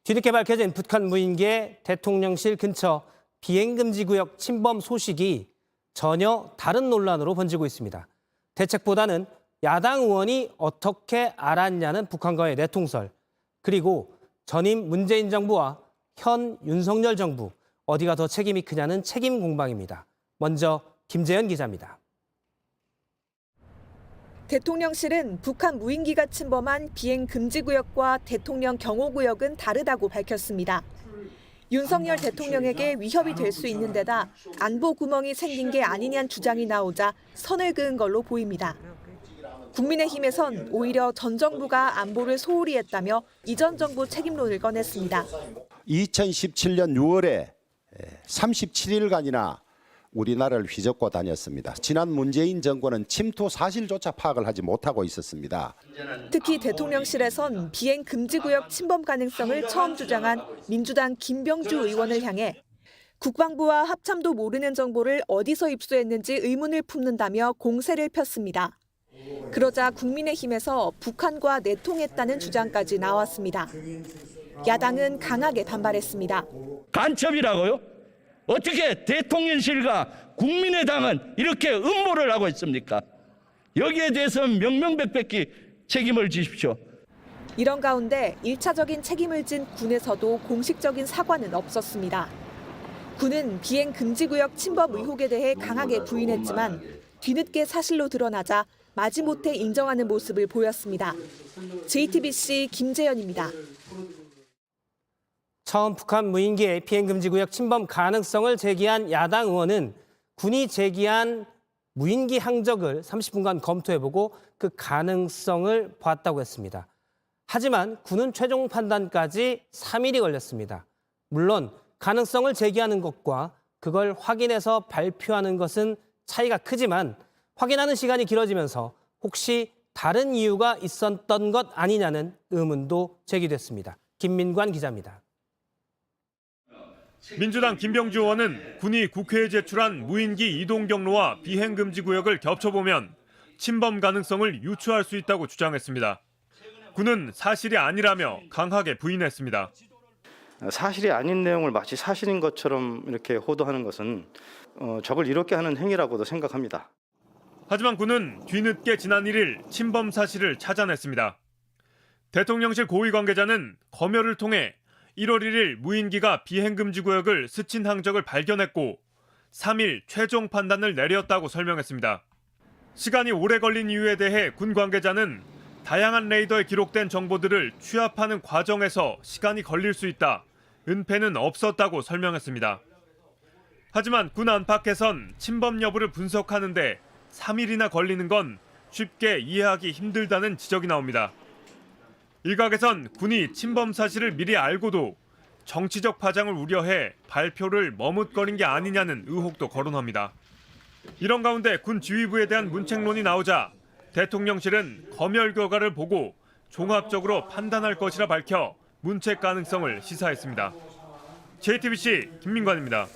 뒤늦게 밝혀진 북한 무인기의 대통령실 근처 비행금지 구역 침범 소식이 전혀 다른 논란으로 번지고 있습니다. 대책보다는 야당 의원이 어떻게 알았냐는 북한과의 내통설, 그리고 전임 문재인 정부와 현 윤석열 정부, 어디가 더 책임이 크냐는 책임 공방입니다. 먼저 김재현 기자입니다. 대통령실은 북한 무인기가 침범한 비행 금지 구역과 대통령 경호 구역은 다르다고 밝혔습니다. 윤석열 대통령에게 위협이 될 수 있는 데다 안보 구멍이 생긴 게 아니냐는 주장이 나오자 선을 그은 걸로 보입니다. 국민의힘에선 오히려 전 정부가 안보를 소홀히 했다며 이전 정부 책임론을 꺼냈습니다. 2017년 6월에 37일간이나 우리나라를 휘젓고 다녔습니다. 지난 문재인 정권은 침투 사실조차 파악을 하지 못하고 있었습니다. 특히 대통령실에선 비행 금지 구역 침범 가능성을 처음 주장한 민주당 김병주 의원을 향해 국방부와 합참도 모르는 정보를 어디서 입수했는지 의문을 품는다며 공세를 폈습니다. 그러자 국민의힘에서 북한과 내통했다는 주장까지 나왔습니다. 야당은 강하게 반발했습니다. 간첩이라고요? 어떻게 대통령실과 국민의당은 이렇게 음모를 하고 있습니까? 여기에 대해서는 명명백백히 책임을 지십시오. 이런 가운데 1차적인 책임을 진 군에서도 공식적인 사과는 없었습니다. 군은 비행 금지 구역 침범 의혹에 대해 강하게 부인했지만 뒤늦게 사실로 드러나자 마지못해 인정하는 모습을 보였습니다. JTBC 김재현입니다. 처음 북한 무인기의 비행금지 구역 침범 가능성을 제기한 야당 의원은 군이 제기한 무인기 항적을 30분간 검토해보고 그 가능성을 봤다고 했습니다. 하지만 군은 최종 판단까지 3일이 걸렸습니다. 물론 가능성을 제기하는 것과 그걸 확인해서 발표하는 것은 차이가 크지만 확인하는 시간이 길어지면서 혹시 다른 이유가 있었던 것 아니냐는 의문도 제기됐습니다. 김민관 기자입니다. 민주당 김병주 의원은 군이 국회에 제출한 무인기 이동 경로와 비행 금지 구역을 겹쳐보면 침범 가능성을 유추할 수 있다고 주장했습니다. 군은 사실이 아니라며 강하게 부인했습니다. 사실이 아닌 내용을 마치 사실인 것처럼 이렇게 호도하는 것은 적을 이롭게 하는 행위라고도 생각합니다. 하지만 군은 뒤늦게 지난 1일 침범 사실을 찾아냈습니다. 대통령실 고위 관계자는 검열을 통해 1월 1일 무인기가 비행금지 구역을 스친 항적을 발견했고 3일 최종 판단을 내렸다고 설명했습니다. 시간이 오래 걸린 이유에 대해 군 관계자는 다양한 레이더에 기록된 정보들을 취합하는 과정에서 시간이 걸릴 수 있다. 은폐는 없었다고 설명했습니다. 하지만 군 안팎에선 침범 여부를 분석하는 데 3일이나 걸리는 건 쉽게 이해하기 힘들다는 지적이 나옵니다. 일각에선 군이 침범 사실을 미리 알고도 정치적 파장을 우려해 발표를 머뭇거린 게 아니냐는 의혹도 거론합니다. 이런 가운데 군 지휘부에 대한 문책론이 나오자 대통령실은 검열 결과를 보고 종합적으로 판단할 것이라 밝혀 문책 가능성을 시사했습니다. JTBC 김민관입니다.